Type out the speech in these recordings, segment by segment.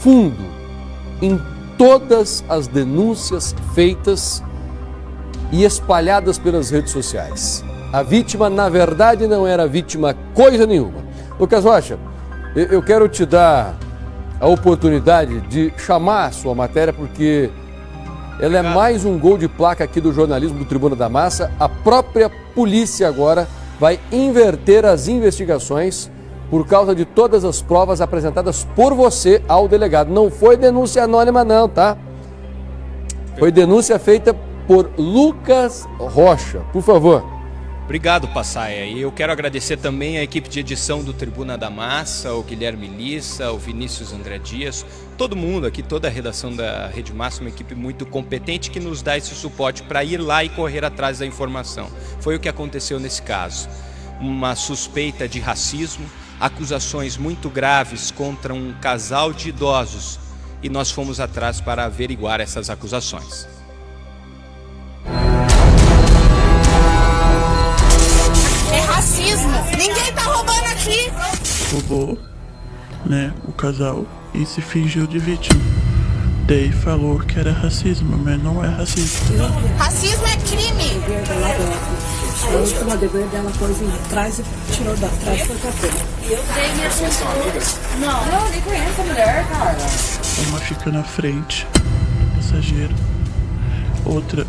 fundo em todas as denúncias feitas e espalhadas pelas redes sociais. A vítima, na verdade, não era vítima coisa nenhuma. Lucas Rocha, eu quero te dar a oportunidade de chamar a sua matéria, porque ela é mais um gol de placa aqui do jornalismo do Tribuna da Massa. A própria polícia agora vai inverter as investigações por causa de todas as provas apresentadas por você ao delegado. Não foi denúncia anônima não, tá? Foi denúncia feita por Lucas Rocha. Por favor. Obrigado, Passaia. E eu quero agradecer também a equipe de edição do Tribuna da Massa, o Guilherme Lissa, o Vinícius André Dias, todo mundo aqui, toda a redação da Rede Massa, uma equipe muito competente que nos dá esse suporte para ir lá e correr atrás da informação. Foi o que aconteceu nesse caso. Uma suspeita de racismo, acusações muito graves contra um casal de idosos, e nós fomos atrás para averiguar essas acusações. Ninguém tá roubando aqui! Roubou, né, o casal e se fingiu de vítima. Daí falou que era racismo, mas não é racismo. Racismo é crime! A última dever dela pôs em trás e tirou da trás pra carteira. E eu dei minha função. Não, nem conheço a mulher, cara. Uma fica na frente do passageiro, outra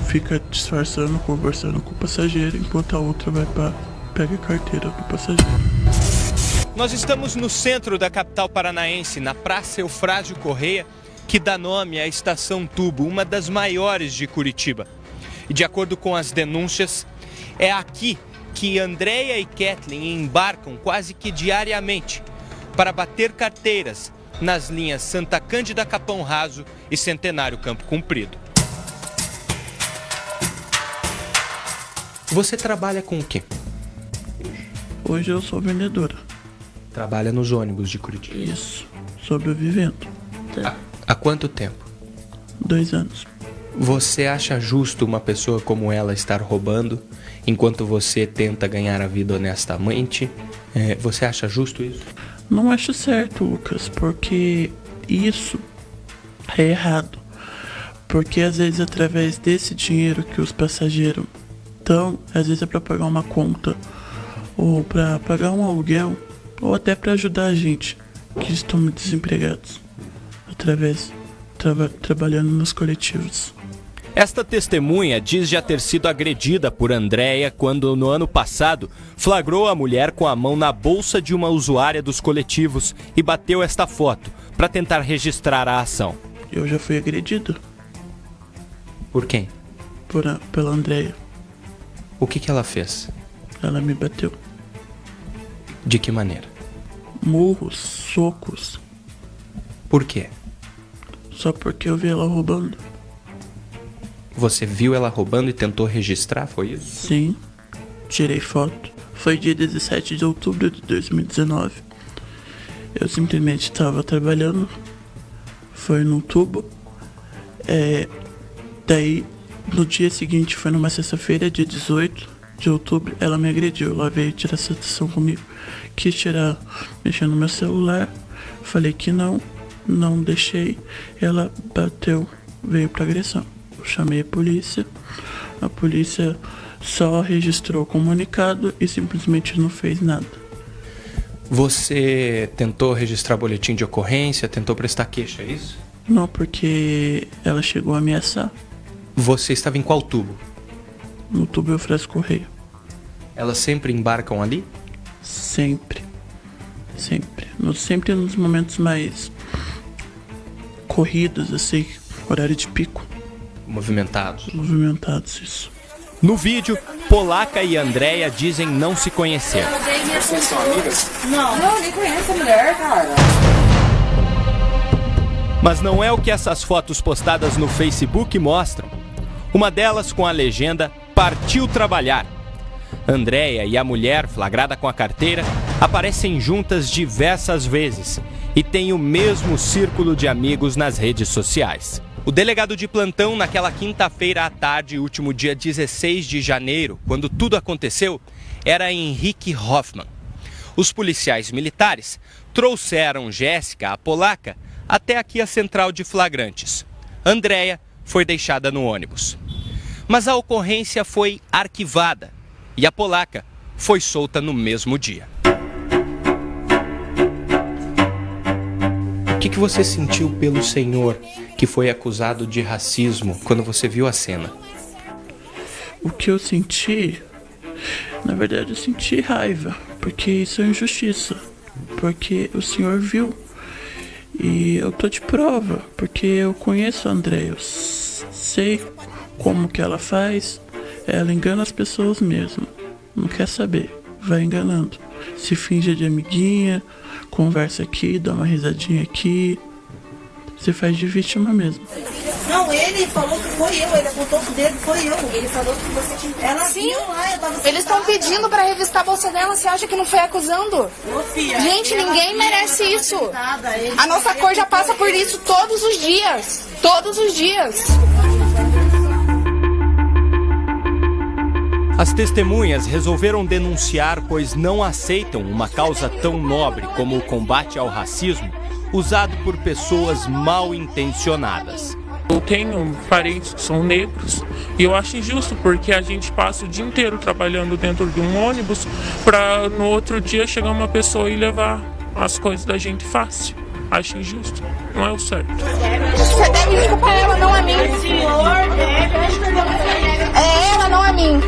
fica disfarçando, conversando com o passageiro, enquanto a outra vai para pega a carteira do passageiro. Nós estamos no centro da capital paranaense, na Praça Eufrásio Correia, que dá nome à Estação Tubo, uma das maiores de Curitiba. E de acordo com as denúncias, é aqui que Andréia e Kathleen embarcam quase que diariamente para bater carteiras nas linhas Santa Cândida Capão Raso e Centenário Campo Comprido. Você trabalha com o quê? Hoje eu sou vendedora. Trabalha nos ônibus de Curitiba? Isso, sobrevivendo. Há quanto tempo? 2 anos. Você acha justo uma pessoa como ela estar roubando enquanto você tenta ganhar a vida honestamente? Você acha justo isso? Não acho certo, Lucas, porque isso é errado. Porque às vezes através desse dinheiro que os passageiros dão, às vezes é para pagar uma conta, ou para pagar um aluguel, ou até para ajudar a gente que estão desempregados, através trabalhando nos coletivos. Esta testemunha diz já ter sido agredida por Andréia quando, no ano passado, flagrou a mulher com a mão na bolsa de uma usuária dos coletivos e bateu esta foto para tentar registrar a ação. Eu já fui agredido. Por quem? Pela Andréia. O que ela fez? Ela me bateu. De que maneira? Murros, socos. Por quê? Só porque eu vi ela roubando. Você viu ela roubando e tentou registrar, foi isso? Sim, tirei foto. Foi dia 17 de outubro de 2019. Eu simplesmente estava trabalhando. Foi num tubo. Daí, no dia seguinte, foi numa sexta-feira, dia 18 de outubro, ela me agrediu. Ela veio tirar satisfação comigo. Quis tirar, mexendo no meu celular. Falei que não deixei. Ela bateu, veio pra agressão. Eu chamei a polícia só registrou o comunicado e simplesmente não fez nada. Você tentou registrar boletim de ocorrência, tentou prestar queixa, é isso? Não, porque ela chegou a ameaçar. Você estava em qual tubo? No tubo Eufrásio Correia. Elas sempre embarcam ali? Sempre. Sempre nos momentos mais corridos, assim, horário de pico. Movimentados, isso. No vídeo, Polaca e Andréia dizem não se conhecer. Vocês são amigas? Não, nem conheço a mulher, cara. Mas não é o que essas fotos postadas no Facebook mostram. Uma delas com a legenda "Partiu trabalhar". Andréia e a mulher, flagrada com a carteira, aparecem juntas diversas vezes e têm o mesmo círculo de amigos nas redes sociais. O delegado de plantão naquela quinta-feira à tarde, último dia 16 de janeiro, quando tudo aconteceu, era Henrique Hoffman. Os policiais militares trouxeram Jéssica, a polaca, até aqui a central de flagrantes. Andréia foi deixada no ônibus. Mas a ocorrência foi arquivada e a polaca foi solta no mesmo dia. O que você sentiu pelo senhor que foi acusado de racismo quando você viu a cena? O que eu senti, na verdade eu senti raiva, porque isso é injustiça, porque o senhor viu. E eu tô de prova, porque eu conheço a Andréia, eu sei como que ela faz, ela engana as pessoas mesmo, não quer saber, vai enganando, se finge de amiguinha, conversa aqui, dá uma risadinha aqui, se faz de vítima mesmo. Não, ele falou que foi eu, ele apontou o dedo, foi eu. Ele falou que você tinha... Ela Sim, viu lá, eu tava eles estão pedindo pra revistar a bolsa dela, você acha que não foi acusando? Gente, ninguém merece isso. A nossa cor já passa por isso todos os dias. Todos os dias. As testemunhas resolveram denunciar, pois não aceitam uma causa tão nobre como o combate ao racismo, usado por pessoas mal intencionadas. Eu tenho parentes que são negros e eu acho injusto porque a gente passa o dia inteiro trabalhando dentro de um ônibus para no outro dia chegar uma pessoa e levar as coisas da gente fácil. Acho injusto, não é o certo. Você deve desculpar ela, não a mim. É ela, não a mim.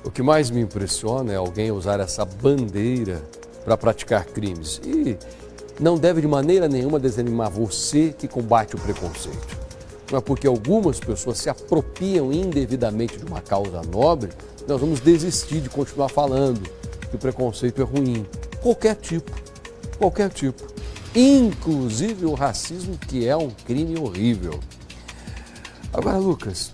O que mais me impressiona é alguém usar essa bandeira para praticar crimes. E não deve de maneira nenhuma desanimar você que combate o preconceito. Não é porque algumas pessoas se apropriam indevidamente de uma causa nobre, nós vamos desistir de continuar falando que o preconceito é ruim. Qualquer tipo. Inclusive o racismo, que é um crime horrível. Agora, Lucas,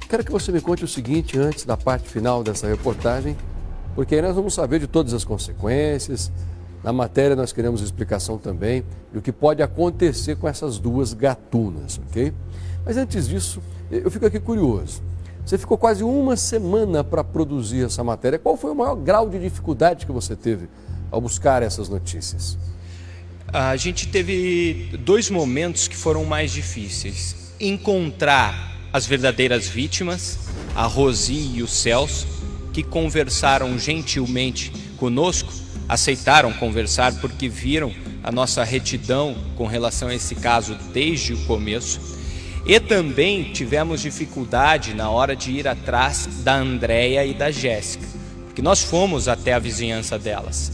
quero que você me conte o seguinte antes da parte final dessa reportagem, porque aí nós vamos saber de todas as consequências. Na matéria nós queremos explicação também do que pode acontecer com essas duas gatunas, ok? Mas antes disso, eu fico aqui curioso. Você ficou quase uma semana para produzir essa matéria. Qual foi o maior grau de dificuldade que você teve ao buscar essas notícias? A gente teve 2 momentos que foram mais difíceis. Encontrar as verdadeiras vítimas, a Rosi e o Celso, que conversaram gentilmente conosco, aceitaram conversar porque viram a nossa retidão com relação a esse caso desde o começo. E também tivemos dificuldade na hora de ir atrás da Andréia e da Jéssica, porque nós fomos até a vizinhança delas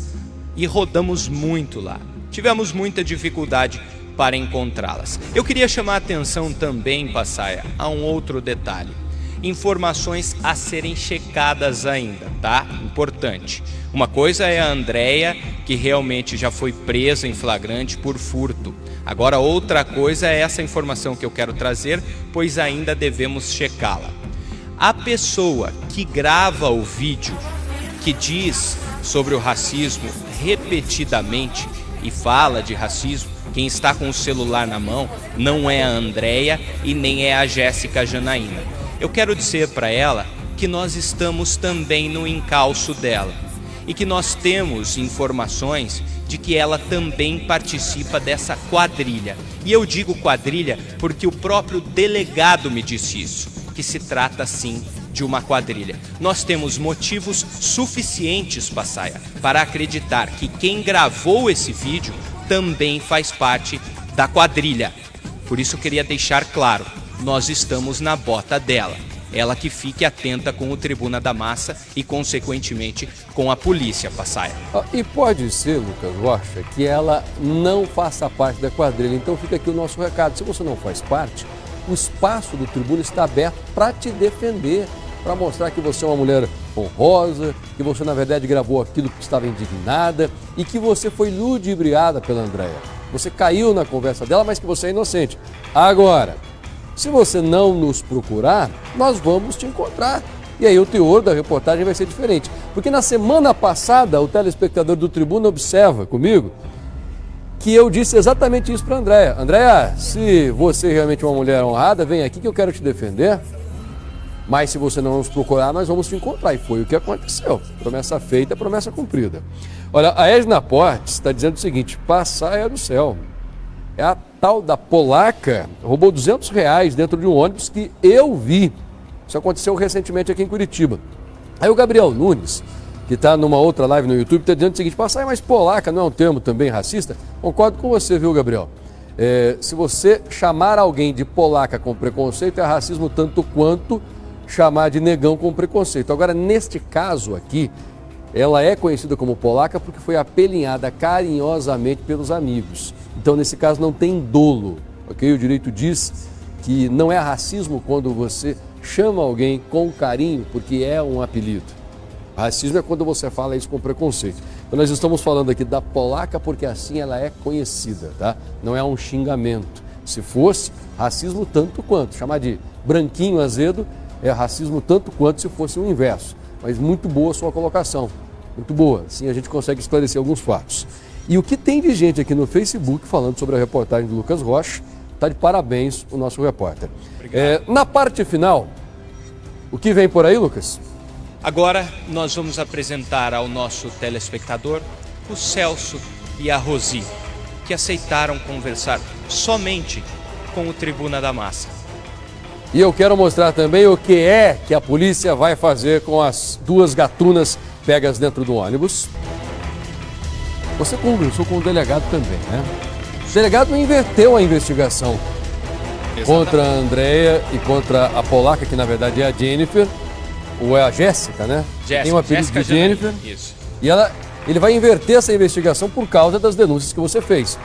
e rodamos muito lá. Tivemos muita dificuldade para encontrá-las. Eu queria chamar a atenção também, Passaia, a um outro detalhe. Informações a serem checadas ainda, tá? Importante. Uma coisa é a Andréia, que realmente já foi presa em flagrante por furto. Agora, outra coisa é essa informação que eu quero trazer, pois ainda devemos checá-la. A pessoa que grava o vídeo, que diz sobre o racismo repetidamente e fala de racismo, quem está com o celular na mão não é a Andréia e nem é a Jéssica Janaína. Eu quero dizer para ela que nós estamos também no encalço dela e que nós temos informações de que ela também participa dessa quadrilha. E eu digo quadrilha porque o próprio delegado me disse isso, que se trata sim de uma quadrilha. Nós temos motivos suficientes, Passaia, para acreditar que quem gravou esse vídeo também faz parte da quadrilha. Por isso eu queria deixar claro, nós estamos na bota dela. Ela que fique atenta com o Tribuna da Massa e, consequentemente, com a polícia, Passaia. E pode ser, Lucas Rocha, que ela não faça parte da quadrilha. Então fica aqui o nosso recado. Se você não faz parte, o espaço do Tribuna está aberto para te defender, para mostrar que você é uma mulher honrosa, que você, na verdade, gravou aquilo que estava indignada e que você foi ludibriada pela Andréia. Você caiu na conversa dela, mas que você é inocente. Agora, se você não nos procurar, nós vamos te encontrar. E aí o teor da reportagem vai ser diferente. Porque na semana passada, o telespectador do Tribuna observa comigo que eu disse exatamente isso para a Andréia. Andréia, se você realmente é uma mulher honrada, vem aqui que eu quero te defender. Mas se você não nos procurar, nós vamos te encontrar. E foi o que aconteceu. Promessa feita, promessa cumprida. Olha, a Edna Portes está dizendo o seguinte: passaia do céu. É a tal da polaca, roubou R$200 dentro de um ônibus que eu vi. Isso aconteceu recentemente aqui em Curitiba. Aí o Gabriel Nunes, que está numa outra live no YouTube, está dizendo o seguinte: passaia, mas polaca não é um termo também racista? Concordo com você, viu, Gabriel? Se você chamar alguém de polaca com preconceito, é racismo tanto quanto chamar de negão com preconceito. Agora, neste caso aqui, ela é conhecida como polaca porque foi apelinhada carinhosamente pelos amigos. Então, nesse caso, não tem dolo, ok? O direito diz que não é racismo quando você chama alguém com carinho porque é um apelido. Racismo é quando você fala isso com preconceito. Então, nós estamos falando aqui da polaca porque assim ela é conhecida, tá? Não é um xingamento. Se fosse, racismo tanto quanto. Chamar de branquinho azedo é racismo tanto quanto se fosse o inverso. Mas muito boa a sua colocação, muito boa. Assim a gente consegue esclarecer alguns fatos. E o que tem de gente aqui no Facebook falando sobre a reportagem do Lucas Rocha, está de parabéns o nosso repórter. Na parte final, o que vem por aí, Lucas? Agora nós vamos apresentar ao nosso telespectador o Celso e a Rosi, que aceitaram conversar somente com o Tribuna da Massa. E eu quero mostrar também o que é que a polícia vai fazer com as duas gatunas pegas dentro do ônibus. Você conversou com o delegado também, né? O delegado inverteu a investigação contra a Andréia e contra a polaca, que na verdade é a Jennifer, ou é a Jéssica, né? Jéssica, tem um apelido de Jennifer. Isso. E ele vai inverter essa investigação por causa das denúncias que você fez.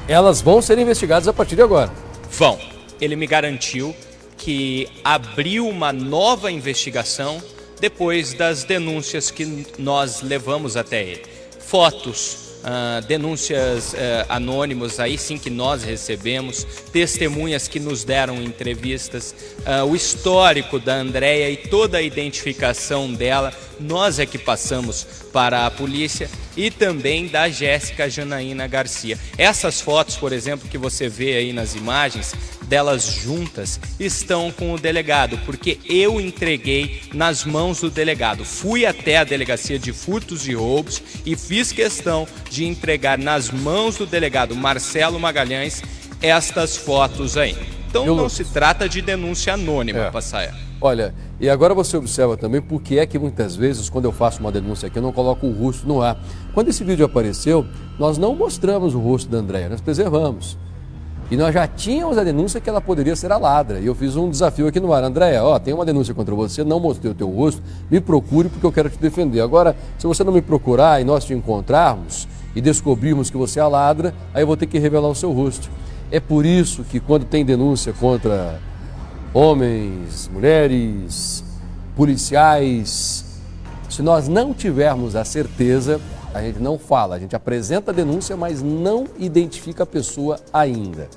Elas vão ser investigadas a partir de agora. Vão. Ele me garantiu que abriu uma nova investigação depois das denúncias que nós levamos até ele. Fotos, denúncias anônimas, aí sim que nós recebemos, testemunhas que nos deram entrevistas, o histórico da Andréia e toda a identificação dela, nós é que passamos para a polícia, e também da Jéssica Janaína Garcia. Essas fotos, por exemplo, que você vê aí nas imagens, delas juntas, estão com o delegado, porque eu entreguei nas mãos do delegado. Fui até a delegacia de furtos e roubos e fiz questão de entregar nas mãos do delegado Marcelo Magalhães estas fotos aí. Então não se trata de denúncia anônima, Passaia. Olha, e agora você observa também por que é que muitas vezes, quando eu faço uma denúncia aqui, eu não coloco o rosto no ar. Quando esse vídeo apareceu, nós não mostramos o rosto da Andréia, nós preservamos. E nós já tínhamos a denúncia que ela poderia ser a ladra. E eu fiz um desafio aqui no ar. Andréia, tem uma denúncia contra você, não mostrei o teu rosto, me procure porque eu quero te defender. Agora, se você não me procurar e nós te encontrarmos e descobrirmos que você é a ladra, aí eu vou ter que revelar o seu rosto. É por isso que quando tem denúncia contra homens, mulheres, policiais, se nós não tivermos a certeza, a gente não fala, a gente apresenta a denúncia, mas não identifica a pessoa ainda.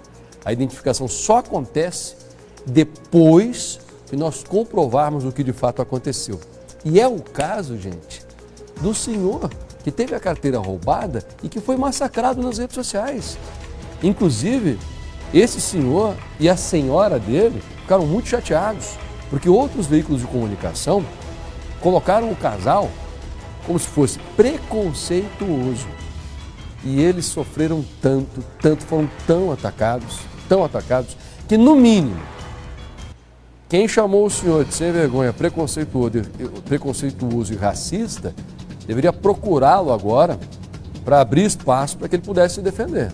A identificação só acontece depois que nós comprovarmos o que de fato aconteceu. E é o caso, gente, do senhor que teve a carteira roubada e que foi massacrado nas redes sociais. Inclusive, esse senhor e a senhora dele ficaram muito chateados, porque outros veículos de comunicação colocaram o casal como se fosse preconceituoso. E eles sofreram tanto, foram tão atacados, que no mínimo, quem chamou o senhor de sem vergonha, preconceituoso e racista, deveria procurá-lo agora para abrir espaço para que ele pudesse se defender.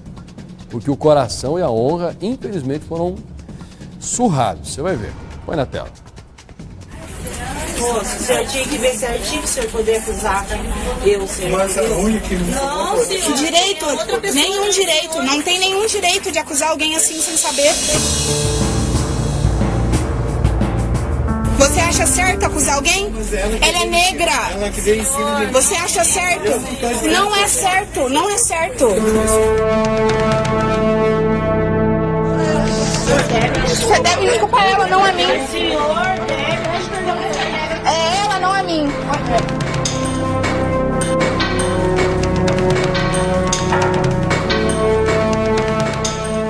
Porque o coração e a honra, infelizmente, foram surrados. Você vai ver. Põe na tela. Moço, o senhor tinha que ver certinho para o senhor poder acusar eu, senhor. Mas é ruim que não, senhor. Que direito? Nenhum direito. Não tem nenhum direito de acusar alguém assim sem saber. Você acha certo acusar alguém? Ela é negra. Você acha certo? Não é certo, não é certo. Você deve desculpar ela, não a mim. É ela, não a mim.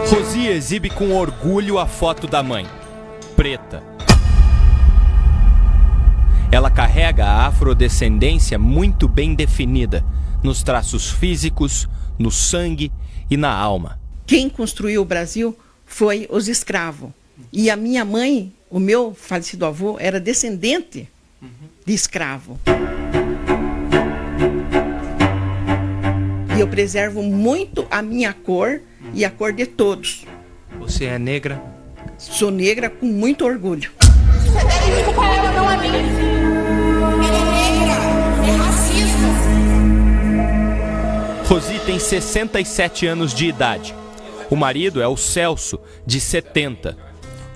Rosi exibe com orgulho a foto da mãe, preta. Ela carrega a afrodescendência muito bem definida, nos traços físicos, no sangue e na alma. Quem construiu o Brasil foi os escravos. E a minha mãe, o meu falecido avô, era descendente de escravo. E eu preservo muito a minha cor e a cor de todos. Você é negra? Sou negra com muito orgulho. Você deve culpar ela, não a mim. Ela é negra, é racista. Rosi tem 67 anos de idade. O marido é o Celso, de 70.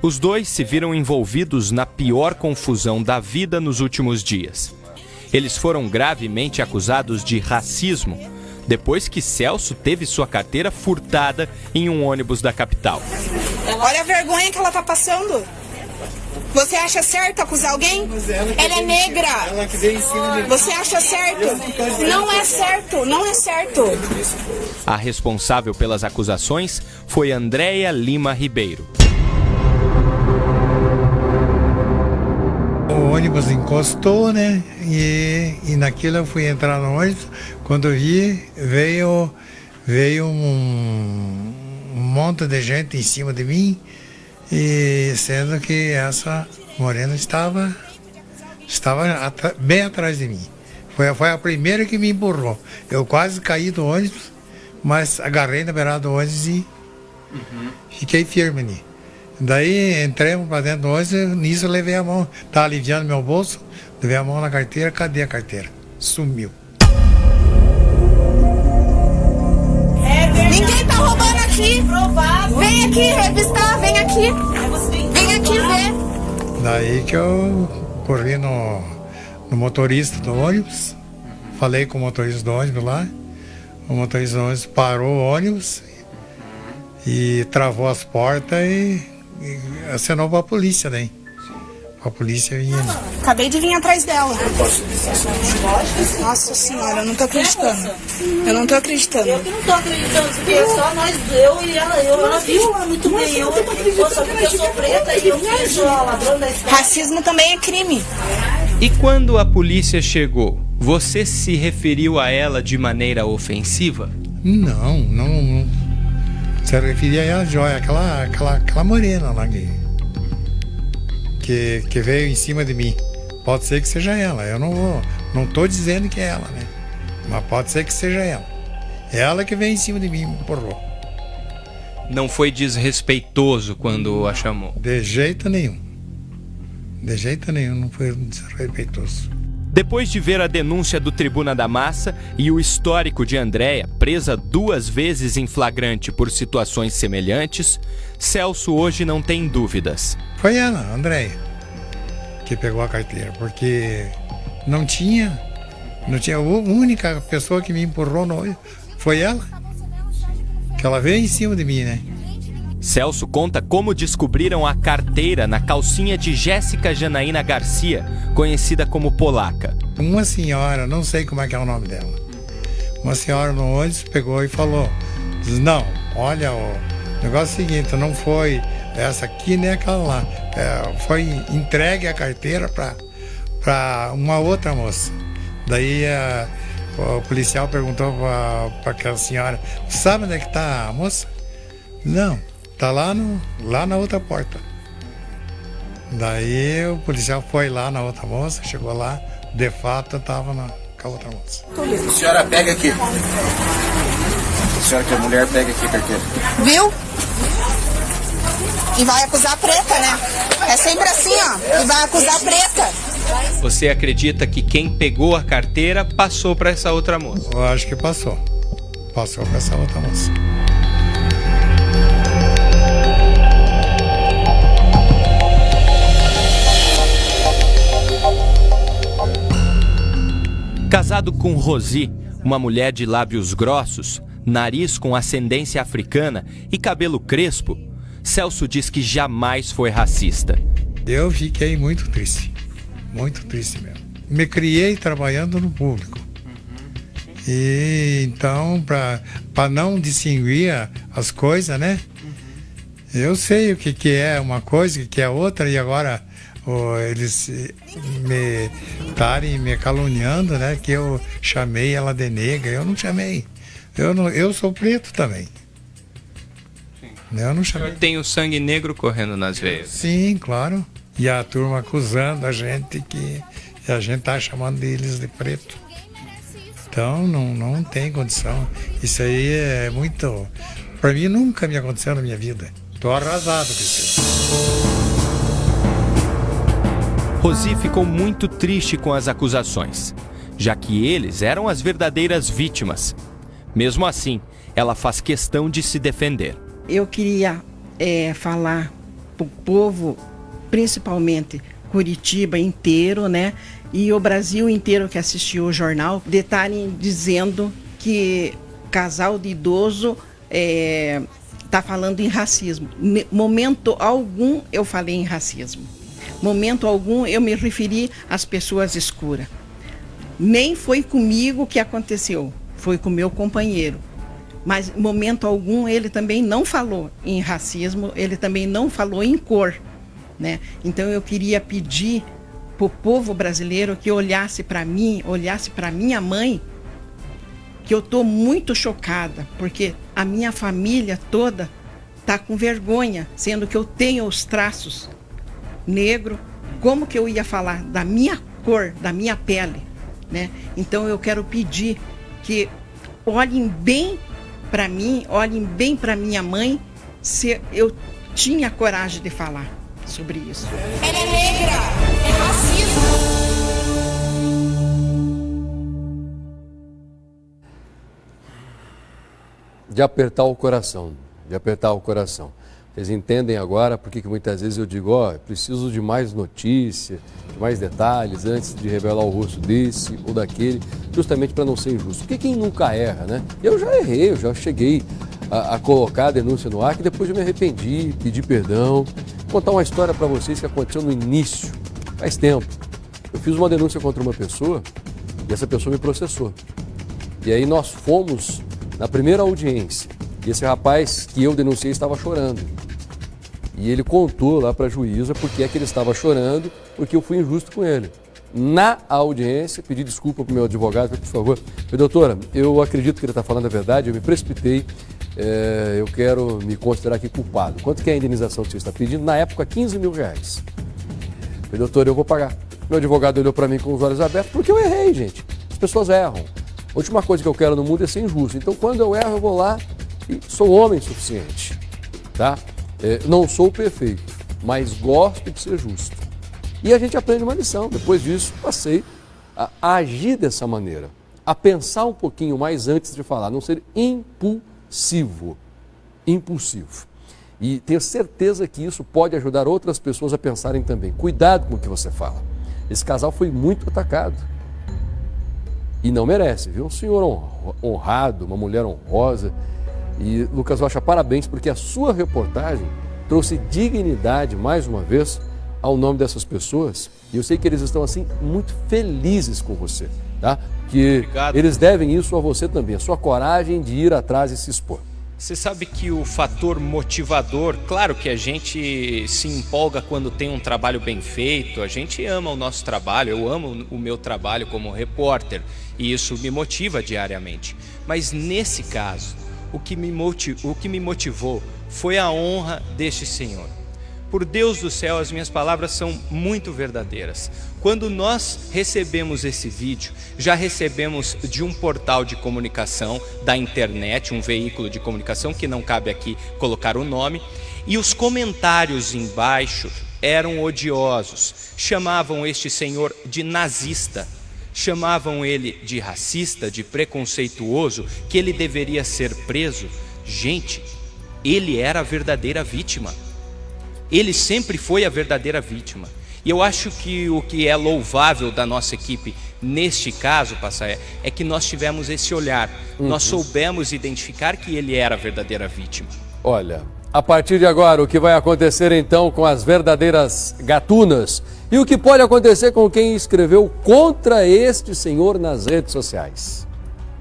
Os dois se viram envolvidos na pior confusão da vida nos últimos dias. Eles foram gravemente acusados de racismo depois que Celso teve sua carteira furtada em um ônibus da capital. Olha a vergonha que ela tá passando. Você acha certo acusar alguém? Ela é negra. Você acha certo? Não é certo, não é certo. A responsável pelas acusações foi Andréia Lima Ribeiro. O ônibus encostou, né? E naquilo eu fui entrar no ônibus. Quando eu vi, veio um monte de gente em cima de mim, e sendo que essa morena estava bem atrás de mim. Foi a primeira que me empurrou. Eu quase caí do ônibus, mas agarrei na beirada do ônibus e fiquei firme ali. Daí entramos para dentro do ônibus, nisso eu levei a mão, estava aliviando meu bolso, levei a mão na carteira, cadê a carteira? Sumiu. Ninguém tá roubando aqui. Vem aqui revistar, vem aqui. Vem aqui ver. Daí que eu corri no motorista do ônibus, falei com o motorista do ônibus lá, o motorista do ônibus parou o ônibus e travou as portas e acenou para a polícia, né? A polícia vinha. Acabei de vir atrás dela. Nossa senhora, eu não tô acreditando. Eu não tô acreditando. Eu que não tô acreditando, porque é só nós, eu e ela viu muito bem. Eu só porque eu sou preta e eu sou a ladrona da estrada. Racismo também é crime. E quando a polícia chegou, você se referiu a ela de maneira ofensiva? Não. Se referia a ela, Joia, aquela morena lá que veio em cima de mim. Pode ser que seja ela. Eu não tô dizendo que é ela, né? Mas pode ser que seja ela. Ela que veio em cima de mim, me empurrou. Não foi desrespeitoso quando a chamou? De jeito nenhum. De jeito nenhum, não foi desrespeitoso. Depois de ver a denúncia do Tribuna da Massa e o histórico de Andréia, presa 2 vezes em flagrante por situações semelhantes, Celso hoje não tem dúvidas. Foi ela, Andréia, que pegou a carteira, porque não tinha. A única pessoa que me empurrou foi ela, que ela veio em cima de mim, né? Celso conta como descobriram a carteira na calcinha de Jéssica Janaína Garcia, conhecida como Polaca. Uma senhora, não sei como é que é o nome dela, uma senhora no ônibus pegou e falou, diz, não, olha, o negócio é o seguinte, não foi essa aqui nem aquela lá, foi entregue a carteira para uma outra moça. Daí o policial perguntou para aquela senhora, sabe onde é que está a moça? Não. Tá lá na outra porta. Daí o policial foi lá na outra moça, chegou lá, de fato estava com a outra moça. A senhora pega aqui. A senhora que é mulher, pega aqui a carteira. Viu? E vai acusar a preta, né? É sempre assim, ó. E vai acusar a preta. Você acredita que quem pegou a carteira passou para essa outra moça? Eu acho que passou. Passou para essa outra moça. Casado com Rosi, uma mulher de lábios grossos, nariz com ascendência africana e cabelo crespo, Celso diz que jamais foi racista. Eu fiquei muito triste mesmo. Me criei trabalhando no público. E então, para não distinguir as coisas, né? Eu sei o que é uma coisa, o que é outra, e agora eles me estarem me caluniando, né? Que eu chamei ela de negra. Eu não chamei. Eu sou preto também. Eu não chamei. Tem o sangue negro correndo nas veias. Sim, claro. E a turma acusando a gente que a gente tá chamando deles de preto. Então não tem condição. Isso aí é muito... Para mim nunca me aconteceu na minha vida. Tô arrasado com isso. Rosi ficou muito triste com as acusações, já que eles eram as verdadeiras vítimas. Mesmo assim, ela faz questão de se defender. Eu queria falar para o povo, principalmente Curitiba inteiro, né? E o Brasil inteiro que assistiu o jornal, de estarem dizendo que casal de idoso está falando em racismo. Momento algum eu falei em racismo. Momento algum eu me referi às pessoas escuras. Nem foi comigo que aconteceu, foi com meu companheiro. Mas momento algum ele também não falou em racismo, ele também não falou em cor, né? Então eu queria pedir para o povo brasileiro que olhasse para mim, olhasse para minha mãe, que eu estou muito chocada, porque a minha família toda está com vergonha, sendo que eu tenho os traços negro. Como que eu ia falar da minha cor, da minha pele, né? Então eu quero pedir que olhem bem para mim, olhem bem para minha mãe, se eu tinha coragem de falar sobre isso. Ela é negra, é racismo. De apertar o coração, de apertar o coração. Vocês entendem agora porque que muitas vezes eu digo, preciso de mais notícia, de mais detalhes antes de revelar o rosto desse ou daquele, justamente para não ser injusto. Porque quem nunca erra, né? Eu já errei, eu já cheguei a colocar a denúncia no ar, que depois eu me arrependi, pedi perdão. Vou contar uma história para vocês que aconteceu no início, faz tempo. Eu fiz uma denúncia contra uma pessoa e essa pessoa me processou. E aí nós fomos na primeira audiência e esse rapaz que eu denunciei estava chorando. E ele contou lá para a juíza porque é que ele estava chorando, porque eu fui injusto com ele. Na audiência, pedi desculpa para o meu advogado, por favor. Doutora, eu acredito que ele está falando a verdade, eu me precipitei, eu quero me considerar aqui culpado. Quanto que é a indenização que você está pedindo? Na época, R$15 mil. Doutor, eu vou pagar. Meu advogado olhou para mim com os olhos abertos, porque eu errei, gente. As pessoas erram. A última coisa que eu quero no mundo é ser injusto. Então, quando eu erro, eu vou lá e sou homem suficiente, tá? Não sou perfeito, mas gosto de ser justo. E a gente aprende uma lição. Depois disso, passei a agir dessa maneira, a pensar um pouquinho mais antes de falar, não ser impulsivo. E tenho certeza que isso pode ajudar outras pessoas a pensarem também. Cuidado com o que você fala. Esse casal foi muito atacado. E não merece, viu? Um senhor honrado, uma mulher honrosa. E, Lucas Rocha, parabéns, porque a sua reportagem trouxe dignidade, mais uma vez, ao nome dessas pessoas. E eu sei que eles estão, assim, muito felizes com você, tá? Que obrigado. Eles devem isso a você também, a sua coragem de ir atrás e se expor. Você sabe que o fator motivador, claro que a gente se empolga quando tem um trabalho bem feito, a gente ama o nosso trabalho, eu amo o meu trabalho como repórter e isso me motiva diariamente. Mas nesse caso, o que me motivou foi a honra deste Senhor. Por Deus do céu, as minhas palavras são muito verdadeiras. Quando nós recebemos esse vídeo, já recebemos de um portal de comunicação, da internet, um veículo de comunicação, que não cabe aqui colocar o nome, e os comentários embaixo eram odiosos, chamavam este senhor de nazista, chamavam ele de racista, de preconceituoso, que ele deveria ser preso. Gente, ele era a verdadeira vítima. Ele sempre foi a verdadeira vítima. E eu acho que o que é louvável da nossa equipe neste caso, Passaia, é que nós tivemos esse olhar. Nós soubemos identificar que ele era a verdadeira vítima. Olha, a partir de agora, o que vai acontecer então com as verdadeiras gatunas? E o que pode acontecer com quem escreveu contra este senhor nas redes sociais?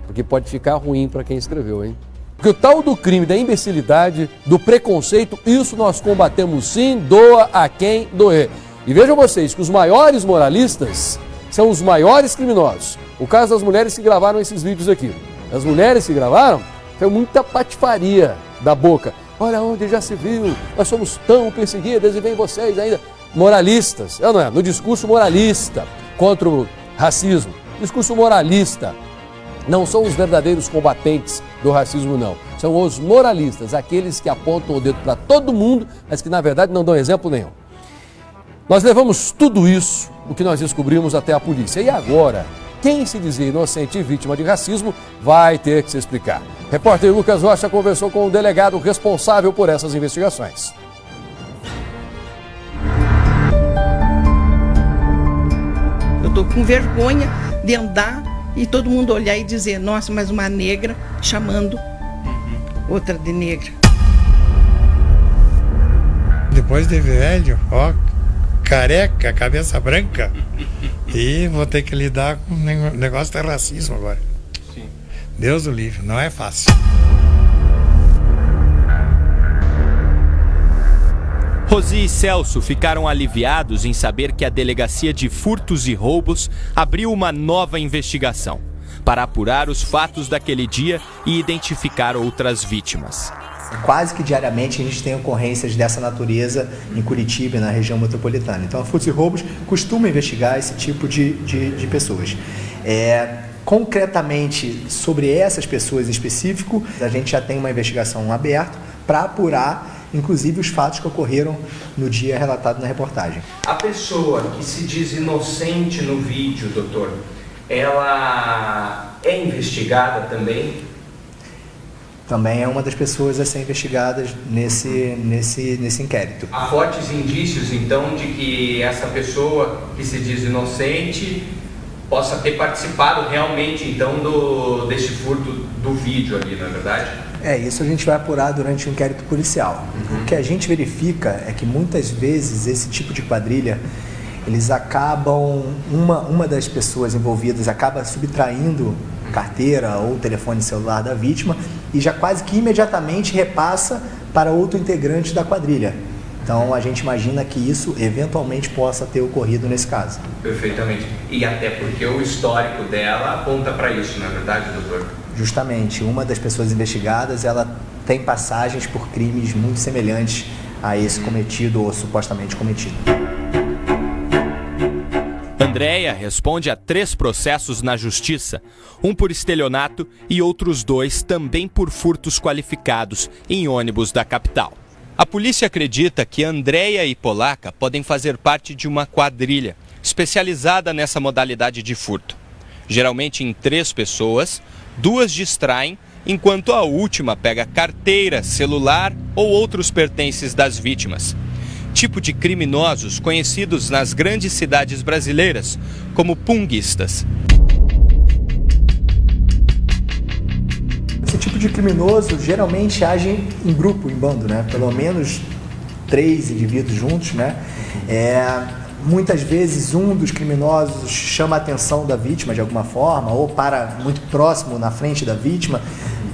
Porque pode ficar ruim para quem escreveu, hein? Porque o tal do crime, da imbecilidade, do preconceito, isso nós combatemos sim, doa a quem doer. E vejam vocês que os maiores moralistas são os maiores criminosos. O caso das mulheres que gravaram esses vídeos aqui. As mulheres que gravaram, foi muita patifaria da boca. Olha onde já se viu, nós somos tão perseguidas e vem vocês ainda. Moralistas, não é? No discurso moralista contra o racismo. Discurso moralista. Não são os verdadeiros combatentes do racismo, não. São os moralistas, aqueles que apontam o dedo para todo mundo, mas que na verdade não dão exemplo nenhum. Nós levamos tudo isso, o que nós descobrimos, até a polícia. E agora, quem se dizia inocente e vítima de racismo vai ter que se explicar. Repórter Lucas Rocha conversou com o delegado responsável por essas investigações. Eu estou com vergonha de andar e todo mundo olhar e dizer, nossa, mas uma negra chamando outra de negra. Depois de velho, ó, careca, cabeça branca, e vou ter que lidar com o negócio de racismo agora. Sim. Deus o livre, não é fácil. Rosi e Celso ficaram aliviados em saber que a Delegacia de Furtos e Roubos abriu uma nova investigação para apurar os fatos daquele dia e identificar outras vítimas. Quase que diariamente a gente tem ocorrências dessa natureza em Curitiba e na região metropolitana. Então a Furtos e Roubos costuma investigar esse tipo de pessoas. Concretamente, sobre essas pessoas em específico, a gente já tem uma investigação aberta para apurar inclusive os fatos que ocorreram no dia relatado na reportagem. A pessoa que se diz inocente no vídeo, doutor, ela é investigada também? Também é uma das pessoas a ser investigadas nesse inquérito. Há fortes indícios, então, de que essa pessoa que se diz inocente possa ter participado realmente, então, desse furto do vídeo ali, não é verdade? Isso a gente vai apurar durante o inquérito policial. O que a gente verifica é que muitas vezes esse tipo de quadrilha, eles acabam, uma das pessoas envolvidas acaba subtraindo carteira ou telefone celular da vítima e já quase que imediatamente repassa para outro integrante da quadrilha. Então a gente imagina que isso eventualmente possa ter ocorrido nesse caso. Perfeitamente. E até porque o histórico dela aponta para isso, não é verdade, doutor? Justamente, uma das pessoas investigadas, ela tem passagens por crimes muito semelhantes a esse cometido ou supostamente cometido. Andréia responde a 3 processos na justiça, um por estelionato e outros 2 também por furtos qualificados em ônibus da capital. A polícia acredita que Andréia e Polaca podem fazer parte de uma quadrilha especializada nessa modalidade de furto. Geralmente em 3 pessoas, 2 distraem, enquanto a última pega carteira, celular ou outros pertences das vítimas. Tipo de criminosos conhecidos nas grandes cidades brasileiras como punguistas. Esse tipo de criminoso geralmente age em grupo, em bando, né? Pelo menos 3 indivíduos juntos, né? Muitas vezes um dos criminosos chama a atenção da vítima de alguma forma ou para muito próximo na frente da vítima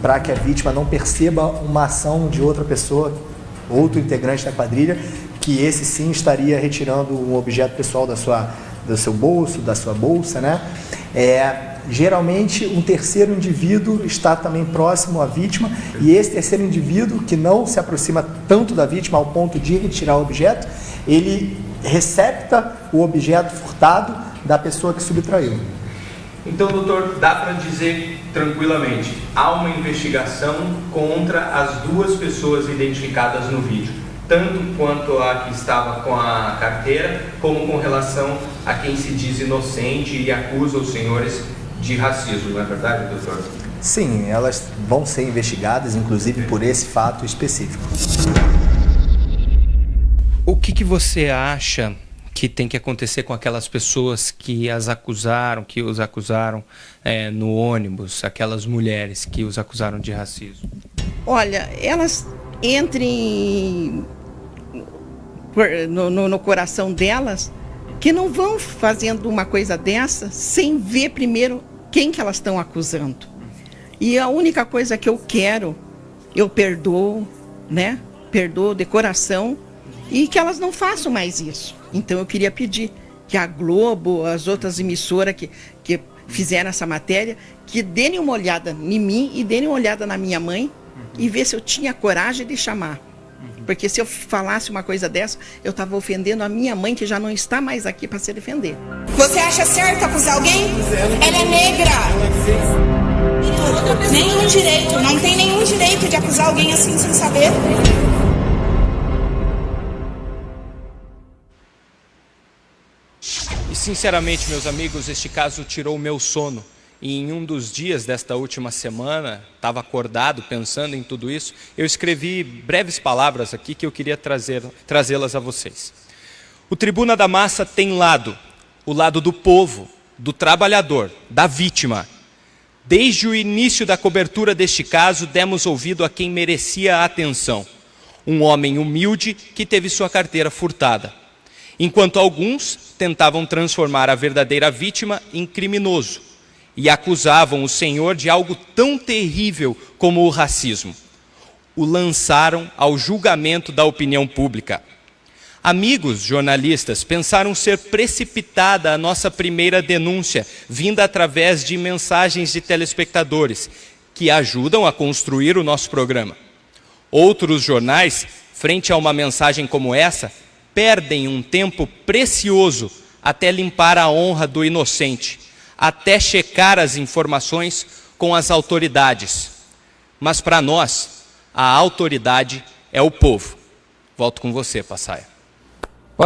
para que a vítima não perceba uma ação de outra pessoa, outro integrante da quadrilha, que esse sim estaria retirando um objeto pessoal do seu bolso, da sua bolsa, né? Geralmente um terceiro indivíduo está também próximo à vítima e esse terceiro indivíduo, que não se aproxima tanto da vítima ao ponto de retirar o objeto, ele recepta o objeto furtado da pessoa que subtraiu. Então, doutor, dá para dizer tranquilamente, há uma investigação contra as 2 pessoas identificadas no vídeo, tanto quanto a que estava com a carteira, como com relação a quem se diz inocente e acusa os senhores de racismo, não é verdade, doutor? Sim, elas vão ser investigadas, inclusive por esse fato específico. O que você acha que tem que acontecer com aquelas pessoas que os acusaram no ônibus, aquelas mulheres que os acusaram de racismo? Olha, elas entrem no coração delas que não vão fazendo uma coisa dessa sem ver primeiro quem que elas estão acusando. E a única coisa que eu quero, eu perdoo, né? Perdoo de coração e que elas não façam mais isso. Então eu queria pedir que a Globo, as outras emissoras que fizeram essa matéria, que deem uma olhada em mim e deem uma olhada na minha mãe e ver se eu tinha coragem de chamar. Porque se eu falasse uma coisa dessa, eu estava ofendendo a minha mãe, que já não está mais aqui para se defender. Você acha certo acusar alguém? Ela é negra. Nenhum direito, não tem nenhum direito de acusar alguém assim sem saber. E sinceramente, meus amigos, este caso tirou o meu sono. E em um dos dias desta última semana, estava acordado pensando em tudo isso, eu escrevi breves palavras aqui que eu queria trazê-las a vocês. O Tribuna da Massa tem lado, o lado do povo, do trabalhador, da vítima. Desde o início da cobertura deste caso, demos ouvido a quem merecia a atenção. Um homem humilde que teve sua carteira furtada. Enquanto alguns tentavam transformar a verdadeira vítima em criminoso e acusavam o senhor de algo tão terrível como o racismo. O lançaram ao julgamento da opinião pública. Amigos jornalistas pensaram ser precipitada a nossa primeira denúncia, vinda através de mensagens de telespectadores, que ajudam a construir o nosso programa. Outros jornais, frente a uma mensagem como essa, perdem um tempo precioso até limpar a honra do inocente, até checar as informações com as autoridades. Mas para nós, a autoridade é o povo. Volto com você, Passaia.